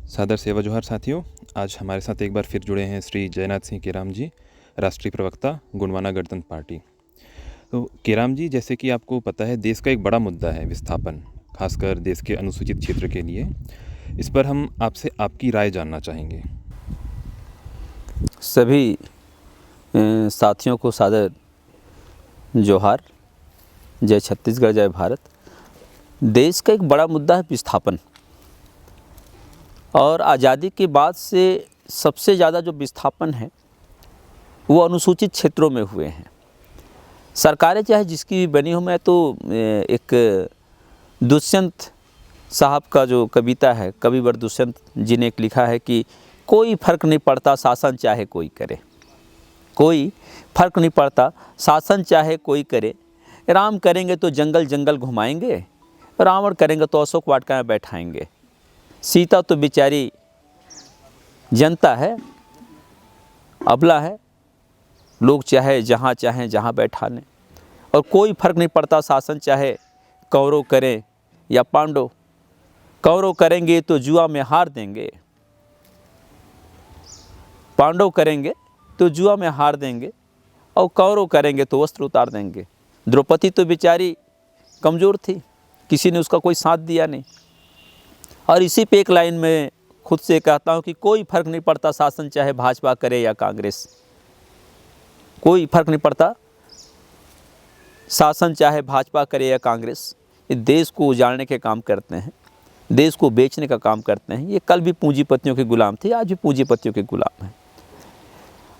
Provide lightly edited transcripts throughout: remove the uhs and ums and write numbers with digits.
सादर सेवा जोहार साथियों। आज हमारे साथ एक बार फिर जुड़े हैं श्री जयनाथ सिंह केराम जी, राष्ट्रीय प्रवक्ता गोंडवाना गणतंत्र पार्टी। तो केराम जी, जैसे कि आपको पता है, देश का एक बड़ा मुद्दा है विस्थापन, खासकर देश के अनुसूचित क्षेत्र के लिए। इस पर हम आपसे आपकी राय जानना चाहेंगे। सभी साथियों को सादर जोहार। जय छत्तीसगढ़, जय भारत। देश का एक बड़ा मुद्दा है विस्थापन, और आज़ादी के बाद से सबसे ज़्यादा जो विस्थापन है वो अनुसूचित क्षेत्रों में हुए हैं। सरकारें चाहे जिसकी भी बनी हो, मैं तो एक दुष्यंत साहब का जो कविता है, कविवर दुष्यंत जी ने एक लिखा है कि कोई फर्क नहीं पड़ता शासन चाहे कोई करे, कोई फर्क नहीं पड़ता शासन चाहे कोई करे, राम करेंगे तो जंगल जंगल घुमाएंगे, रावण करेंगे तो अशोक वाटिका में बैठाएंगे। सीता तो बेचारी जनता है, अबला है, लोग चाहे जहाँ बैठा लें, और कोई फर्क नहीं पड़ता शासन चाहे कौरव करें या पांडव। कौरव करेंगे तो जुआ में हार देंगे, पांडव करेंगे तो जुआ में हार देंगे, और कौरव करेंगे तो वस्त्र उतार देंगे। द्रौपदी तो बेचारी कमज़ोर थी, किसी ने उसका कोई साथ दिया नहीं। और इसी पे एक लाइन में खुद से कहता हूँ कि कोई फर्क नहीं पड़ता शासन चाहे भाजपा करे या कांग्रेस, कोई फर्क नहीं पड़ता शासन चाहे भाजपा करे या कांग्रेस। ये देश को उजाड़ने के काम करते हैं, देश को बेचने का काम करते हैं। ये कल भी पूंजीपतियों के गुलाम थे, आज भी पूंजीपतियों के गुलाम हैं।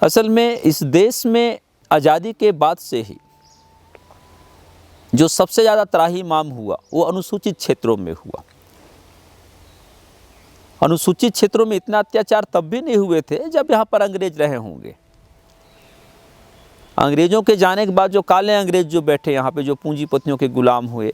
असल में इस देश में आज़ादी के बाद से ही जो सबसे ज़्यादा त्राहिमाम हुआ वो अनुसूचित क्षेत्रों में हुआ। अनुसूचित क्षेत्रों में इतना अत्याचार तब भी नहीं हुए थे जब यहाँ पर अंग्रेज रहे होंगे। अंग्रेज़ों के जाने के बाद जो काले अंग्रेज जो बैठे यहाँ पे, जो पूंजीपतियों के गुलाम हुए,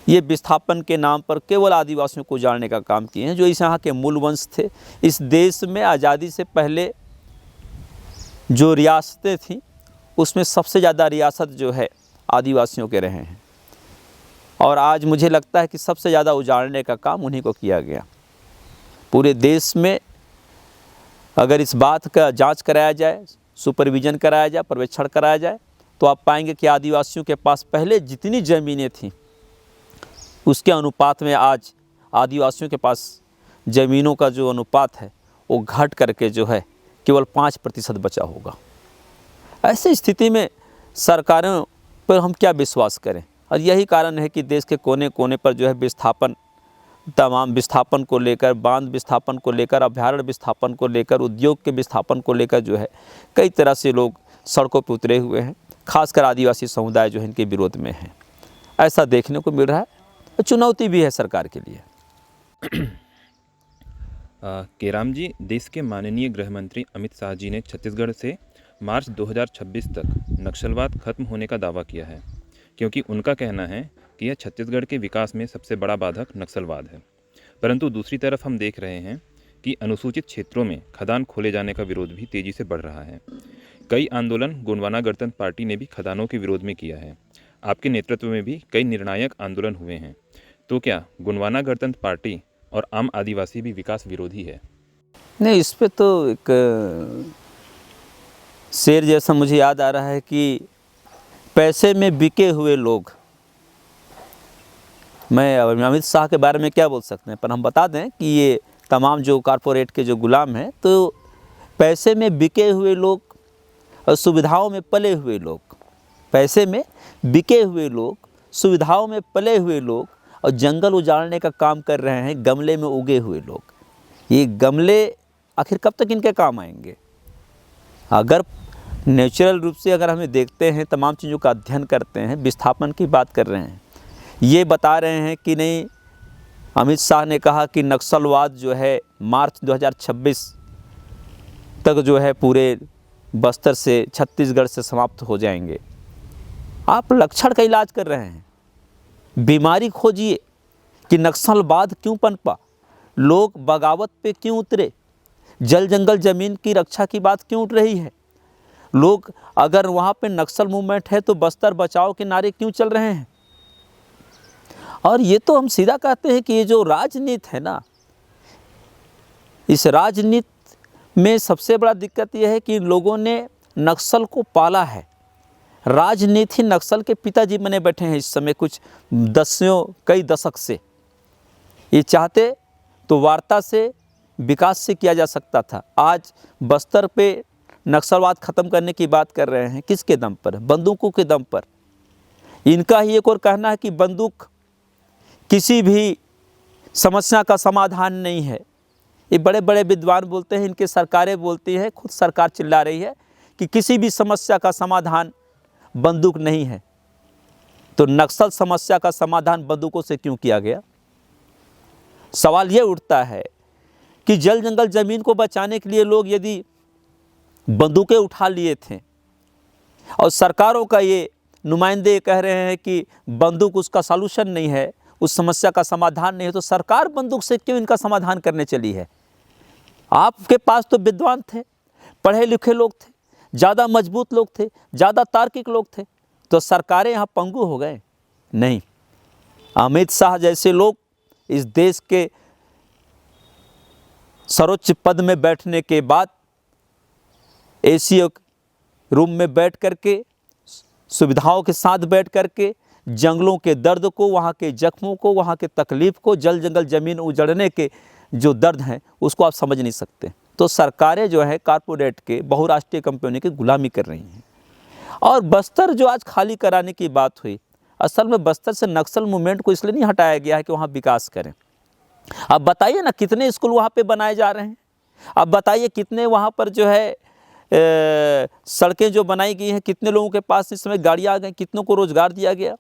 ये विस्थापन के नाम पर केवल आदिवासियों को उजाड़ने का काम किए हैं, जो इस यहाँ के मूल वंश थे। इस देश में आज़ादी से पहले जो रियासतें थीं उसमें सबसे ज़्यादा रियासत जो है आदिवासियों के रहे हैं, और आज मुझे लगता है कि सबसे ज़्यादा उजाड़ने का काम उन्हीं को किया गया। पूरे देश में अगर इस बात का जांच कराया जाए, सुपरविज़न कराया जाए, पर्यवेक्षण कराया जाए, तो आप पाएंगे कि आदिवासियों के पास पहले जितनी ज़मीनें थीं उसके अनुपात में आज आदिवासियों के पास ज़मीनों का जो अनुपात है वो घट करके जो है केवल 5% बचा होगा। ऐसी स्थिति में सरकारों पर हम क्या विश्वास करें? और यही कारण है कि देश के कोने कोने पर जो है विस्थापन, तमाम विस्थापन को लेकर, बांध विस्थापन को लेकर, अभयारण्य विस्थापन को लेकर, उद्योग के विस्थापन को लेकर जो है कई तरह से लोग सड़कों पर उतरे हुए हैं। खासकर आदिवासी समुदाय जो है इनके विरोध में है, ऐसा देखने को मिल रहा है। चुनौती भी है सरकार के लिए। केराम जी, देश के माननीय गृह मंत्री अमित शाह जी ने छत्तीसगढ़ से मार्च 2026 तक नक्सलवाद खत्म होने का दावा किया है, क्योंकि उनका कहना है कि यह छत्तीसगढ़ के विकास में सबसे बड़ा बाधक नक्सलवाद है। परंतु दूसरी तरफ हम देख रहे हैं कि अनुसूचित क्षेत्रों में खदान खोले जाने का विरोध भी तेज़ी से बढ़ रहा है। कई आंदोलन गोंडवाना गणतंत्र पार्टी ने भी खदानों के विरोध में किया है। आपके नेतृत्व में भी कई निर्णायक आंदोलन हुए हैं। तो क्या गोंडवाना गणतंत्र पार्टी और आम आदिवासी भी विकास विरोधी है? नहीं, इस पे तो एक शेर जैसा मुझे याद आ रहा है कि पैसे में बिके हुए लोग। मैं अमित शाह के बारे में क्या बोल सकते हैं, पर हम बता दें कि ये तमाम जो कॉरपोरेट के जो गुलाम हैं, तो पैसे में बिके हुए लोग और सुविधाओं में पले हुए लोग, पैसे में बिके हुए लोग, सुविधाओं में पले हुए लोग, और जंगल उजाड़ने का काम कर रहे हैं गमले में उगे हुए लोग। ये गमले आखिर कब तक इनके काम आएंगे? अगर नेचुरल रूप से अगर हमें देखते हैं, तमाम चीज़ों का अध्ययन करते हैं, विस्थापन की बात कर रहे हैं, ये बता रहे हैं कि नहीं, अमित शाह ने कहा कि नक्सलवाद जो है मार्च 2026 तक जो है पूरे बस्तर से, छत्तीसगढ़ से समाप्त हो जाएंगे। आप लक्षण का इलाज कर रहे हैं, बीमारी खोजिए कि नक्सलवाद क्यों पनपा, लोग बगावत पे क्यों उतरे, जल जंगल ज़मीन की रक्षा की बात क्यों उठ रही है, लोग अगर वहाँ पे नक्सल मूवमेंट है तो बस्तर बचाओ के नारे क्यों चल रहे हैं। और ये तो हम सीधा कहते हैं कि ये जो राजनीति है ना, इस राजनीति में सबसे बड़ा दिक्कत यह है कि लोगों ने नक्सल को पाला है। राजनीति नक्सल के पिताजी बने बैठे हैं इस समय कुछ कई दशक से। ये चाहते तो वार्ता से, विकास से किया जा सकता था। आज बस्तर पे नक्सलवाद ख़त्म करने की बात कर रहे हैं, किसके दम पर? बंदूकों के दम पर। इनका ही एक और कहना है कि बंदूक किसी भी समस्या का समाधान नहीं है। ये बड़े बड़े विद्वान बोलते हैं, इनके सरकारें बोलती हैं, खुद सरकार चिल्ला रही है कि किसी भी समस्या का समाधान बंदूक नहीं है। तो नक्सल समस्या का समाधान बंदूकों से क्यों किया गया? सवाल ये उठता है कि जल जंगल ज़मीन को बचाने के लिए लोग यदि बंदूकें उठा लिए थे और सरकारों का ये नुमाइंदे कह रहे हैं कि बंदूक उसका सॉल्यूशन नहीं है, उस समस्या का समाधान नहीं है, तो सरकार बंदूक से क्यों इनका समाधान करने चली है? आपके पास तो विद्वान थे, पढ़े लिखे लोग थे, ज़्यादा मजबूत लोग थे, ज़्यादा तार्किक लोग थे, तो सरकारें यहाँ पंगु हो गए? नहीं। अमित शाह जैसे लोग इस देश के सर्वोच्च पद में बैठने के बाद एसी रूम में बैठ करके, सुविधाओं के साथ बैठ करके जंगलों के दर्द को, वहाँ के जख्मों को, वहाँ के तकलीफ़ को, जल जंगल ज़मीन उजड़ने के जो दर्द हैं उसको आप समझ नहीं सकते। तो सरकारें जो है कारपोरेट के, बहुराष्ट्रीय कंपनी की गुलामी कर रही हैं। और बस्तर जो आज खाली कराने की बात हुई, असल में बस्तर से नक्सल मूवमेंट को इसलिए नहीं हटाया गया है कि वहाँ विकास करें। अब बताइए ना, कितने स्कूल वहाँ पे बनाए जा रहे हैं? अब बताइए कितने वहाँ पर जो है सड़कें जो बनाई गई हैं, कितने लोगों के पास इस समय गाड़ियाँ आ गई, कितनों को रोज़गार दिया गया,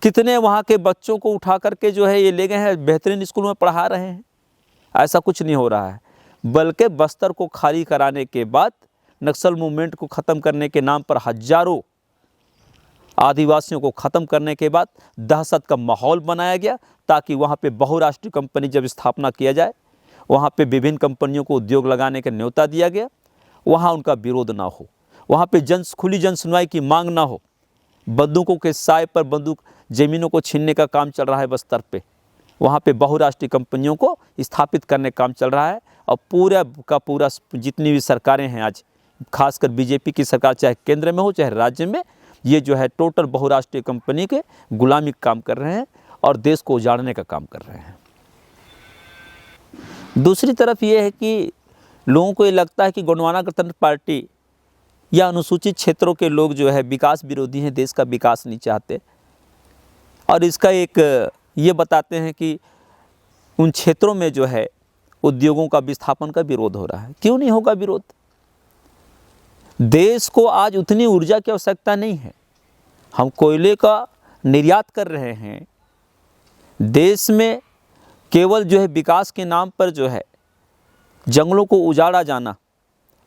कितने वहाँ के बच्चों को उठा करके जो है ये ले गए हैं, बेहतरीन स्कूल में पढ़ा रहे हैं। ऐसा कुछ नहीं हो रहा है, बल्कि बस्तर को खाली कराने के बाद, नक्सल मूवमेंट को ख़त्म करने के नाम पर हजारों आदिवासियों को ख़त्म करने के बाद दहशत का माहौल बनाया गया, ताकि वहाँ पे बहुराष्ट्रीय कंपनी जब स्थापना किया जाए, वहाँ पे विभिन्न कंपनियों को उद्योग लगाने का न्योता दिया गया, वहाँ उनका विरोध ना हो, वहाँ पे खुली जन सुनवाई की मांग ना हो। बंदूकों के साए पर बंदूक ज़मीनों को छीनने का काम चल रहा है बस्तर पे, वहाँ पे बहुराष्ट्रीय कंपनियों को स्थापित करने का काम चल रहा है। और पूरा का पूरा जितनी भी सरकारें हैं आज, खासकर बीजेपी की सरकार, चाहे केंद्र में हो चाहे राज्य में, ये जो है टोटल बहुराष्ट्रीय कंपनी के गुलामी का काम कर रहे हैं और देश को उजाड़ने का काम कर रहे हैं। दूसरी तरफ ये है कि लोगों को ये लगता है कि गोंडवाना गणतंत्र पार्टी या अनुसूचित क्षेत्रों के लोग जो है विकास विरोधी हैं, देश का विकास नहीं चाहते। और इसका एक ये बताते हैं कि उन क्षेत्रों में जो है उद्योगों का विस्थापन का विरोध हो रहा है। क्यों नहीं होगा विरोध? देश को आज उतनी ऊर्जा की आवश्यकता नहीं है, हम कोयले का निर्यात कर रहे हैं। देश में केवल जो है विकास के नाम पर जो है जंगलों को उजाड़ा जाना,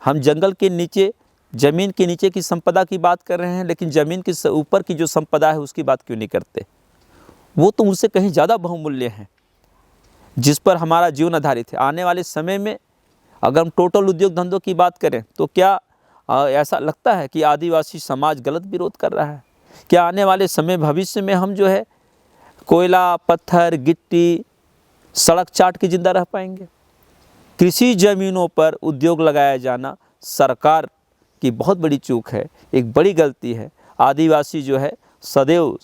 हम जंगल के नीचे, ज़मीन के नीचे की संपदा की बात कर रहे हैं, लेकिन ज़मीन के ऊपर की जो संपदा है उसकी बात क्यों नहीं करते? वो तो उनसे कहीं ज़्यादा बहुमूल्य है, जिस पर हमारा जीवन आधारित है। आने वाले समय में अगर हम टोटल उद्योग धंधों की बात करें तो क्या ऐसा लगता है कि आदिवासी समाज गलत विरोध कर रहा है? क्या आने वाले समय भविष्य में हम जो है कोयला, पत्थर, गिट्टी, सड़क चाट के जिंदा रह पाएंगे? कृषि ज़मीनों पर उद्योग लगाया जाना सरकार की बहुत बड़ी चूक है, एक बड़ी गलती है। आदिवासी जो है सदैव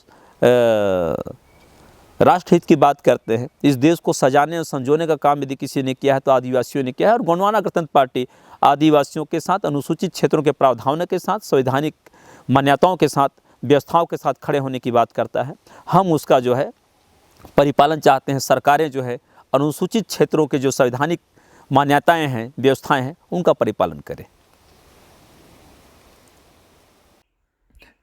राष्ट्रहित की बात करते हैं। इस देश को सजाने और संजोने का काम यदि किसी ने किया है तो आदिवासियों ने किया है। और गोंडवाना गणतंत्र पार्टी आदिवासियों के साथ, अनुसूचित क्षेत्रों के प्रावधानों के साथ, संवैधानिक मान्यताओं के साथ, व्यवस्थाओं के साथ खड़े होने की बात करता है। हम उसका जो है परिपालन चाहते हैं। सरकारें जो है अनुसूचित क्षेत्रों के जो संवैधानिक मान्यताएं हैं, व्यवस्थाएं हैं, उनका परिपालन करें।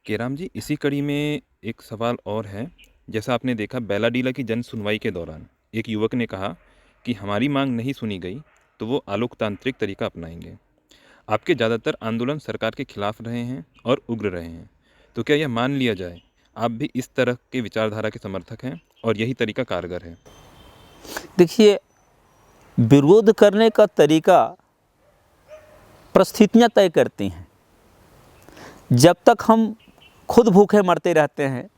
केराम जी, इसी कड़ी में एक सवाल और है। जैसा आपने देखा, बैलाडीला की जन सुनवाई के दौरान एक युवक ने कहा कि हमारी मांग नहीं सुनी गई तो वो आलोकतांत्रिक तरीका अपनाएंगे। आपके ज़्यादातर आंदोलन सरकार के खिलाफ रहे हैं और उग्र रहे हैं, तो क्या यह मान लिया जाए आप भी इस तरह के विचारधारा के समर्थक हैं और यही तरीका कारगर है? देखिए, विरोध करने का तरीका परिस्थितियाँ तय करती हैं। जब तक हम खुद भूखे मरते रहते हैं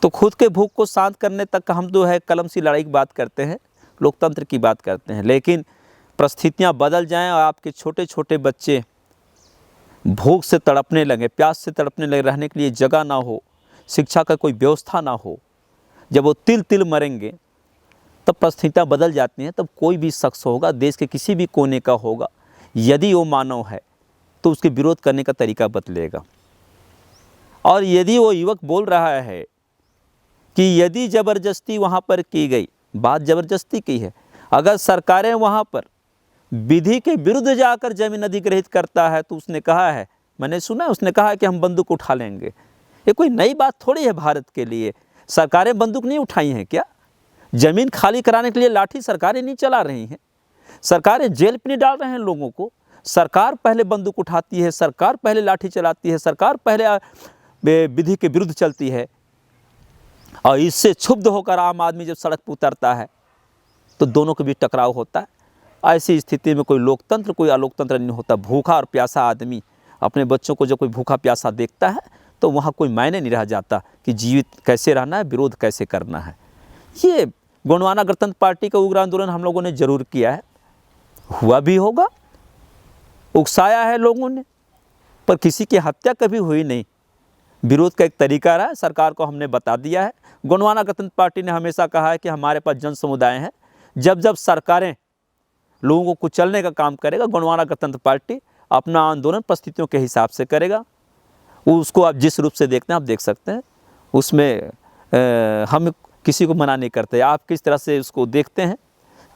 तो खुद के भूख को शांत करने तक हम जो है कलम सी लड़ाई की बात करते हैं। लोकतंत्र की बात करते हैं, लेकिन परिस्थितियाँ बदल जाएं और आपके छोटे छोटे बच्चे भूख से तड़पने लगे, प्यास से तड़पने लगे, रहने के लिए जगह ना हो, शिक्षा का कोई व्यवस्था ना हो, जब वो तिल तिल मरेंगे तब परिस्थितियाँ बदल जाती हैं। तब कोई भी शख्स होगा, देश के किसी भी कोने का होगा, यदि वो मानव है तो उसके विरोध करने का तरीका बदलेगा। और यदि वो युवक बोल रहा है कि यदि ज़बरदस्ती वहाँ पर की गई, बात ज़बरदस्ती की है, अगर सरकारें वहाँ पर विधि के विरुद्ध जाकर जमीन अधिग्रहित करता है तो उसने कहा है, मैंने सुना है, उसने कहा है कि हम बंदूक उठा लेंगे। ये कोई नई बात थोड़ी है भारत के लिए। सरकारें बंदूक नहीं उठाई हैं क्या? ज़मीन खाली कराने के लिए लाठी सरकारें नहीं चला रही हैं, सरकारें जेल पे नहीं डाल रहे हैं लोगों को। सरकार पहले बंदूक उठाती है, सरकार पहले लाठी चलाती है, सरकार पहले विधि के विरुद्ध चलती है। और इससे क्षुब्ध होकर आम आदमी जब सड़क पर उतरता है तो दोनों के बीच टकराव होता है। ऐसी स्थिति में कोई लोकतंत्र, कोई अलोकतंत्र नहीं होता। भूखा और प्यासा आदमी अपने बच्चों को जब कोई भूखा प्यासा देखता है तो वहाँ कोई मायने नहीं रह जाता कि जीवित कैसे रहना है, विरोध कैसे करना है। ये गोंडवाना गणतंत्र पार्टी का उग्र आंदोलन हम लोगों ने जरूर किया है, हुआ भी होगा, उकसाया है लोगों ने, पर किसी की हत्या कभी हुई नहीं। विरोध का एक तरीका रहा है, सरकार को हमने बता दिया है। गोंडवाना गणतंत्र पार्टी ने हमेशा कहा है कि हमारे पास जन समुदाय हैं, जब जब सरकारें लोगों को कुचलने का काम करेगा, गोंडवाना गणतंत्र पार्टी अपना आंदोलन परिस्थितियों के हिसाब से करेगा। उसको आप जिस रूप से देखते हैं आप देख सकते हैं, उसमें हम किसी को मना नहीं करते। आप किस तरह से उसको देखते हैं,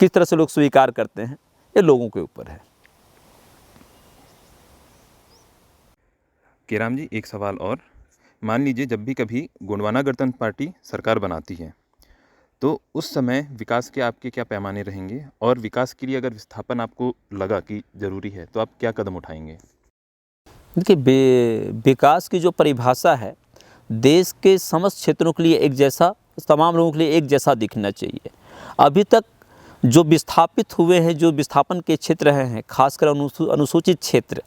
किस तरह से लोग स्वीकार करते हैं, ये लोगों के ऊपर है। केराम जी, एक सवाल और। मान लीजिए जब भी कभी गोंडवाना गणतंत्र पार्टी सरकार बनाती है तो उस समय विकास के आपके क्या पैमाने रहेंगे, और विकास के लिए अगर विस्थापन आपको लगा कि ज़रूरी है तो आप क्या कदम उठाएंगे? देखिए, विकास की जो परिभाषा है, देश के समस्त क्षेत्रों के लिए एक जैसा, तमाम लोगों के लिए एक जैसा दिखना चाहिए। अभी तक जो विस्थापित हुए हैं, जो विस्थापन के क्षेत्र रहे हैं, खासकर अनुसूचित क्षेत्र,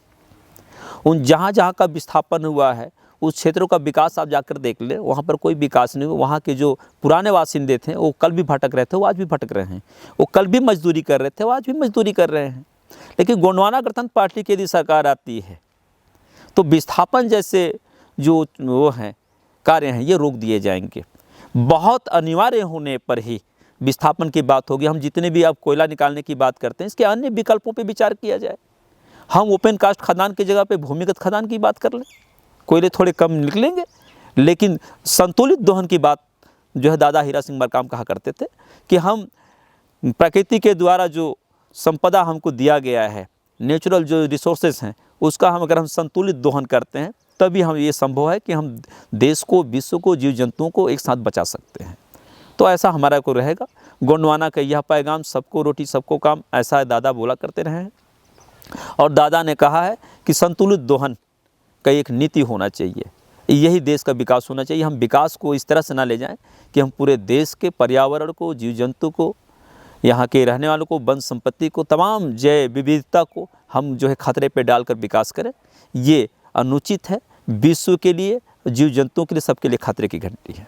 उन जहाँ जहाँ का विस्थापन हुआ है उस क्षेत्रों का विकास आप जाकर देख लें, वहाँ पर कोई विकास नहीं हुआ। वहाँ के जो पुराने बासिंदे थे वो कल भी भटक रहे थे, वो आज भी भटक रहे हैं। वो कल भी मजदूरी कर रहे थे, वो आज भी मजदूरी कर रहे हैं। लेकिन गोंडवाना गणतंत्र पार्टी की यदि सरकार आती है तो विस्थापन जैसे जो वो हैं कार्य हैं ये रोक दिए जाएंगे। बहुत अनिवार्य होने पर ही विस्थापन की बात होगी। हम जितने भी आप कोयला निकालने की बात करते हैं, इसके अन्य विकल्पों पे विचार किया जाए। हम ओपन कास्ट खदान की जगह पे भूमिगत खदान की बात कर लें, कोयले थोड़े कम निकलेंगे, लेकिन संतुलित दोहन की बात जो है दादा हीरा सिंह मरकाम कहा करते थे कि हम प्रकृति के द्वारा जो संपदा हमको दिया गया है, नेचुरल जो रिसोर्सेज हैं, उसका हम अगर हम संतुलित दोहन करते हैं तभी हम ये संभव है कि हम देश को, विश्व को, जीव जंतुओं को एक साथ बचा सकते हैं। तो ऐसा हमारा को रहेगा। गोंडवाना का यह पैगाम, सबको रोटी सबको काम, ऐसा दादा बोला करते रहे हैं। और दादा ने कहा है कि संतुलित दोहन का एक नीति होना चाहिए, यही देश का विकास होना चाहिए। हम विकास को इस तरह से ना ले जाएं कि हम पूरे देश के पर्यावरण को, जीव जंतु को, यहाँ के रहने वालों को, वन संपत्ति को, तमाम जैव विविधता को हम जो है खतरे पे डालकर विकास करें। ये अनुचित है, विश्व के लिए, जीव जंतुओं के लिए, सबके लिए खतरे की घंटी है।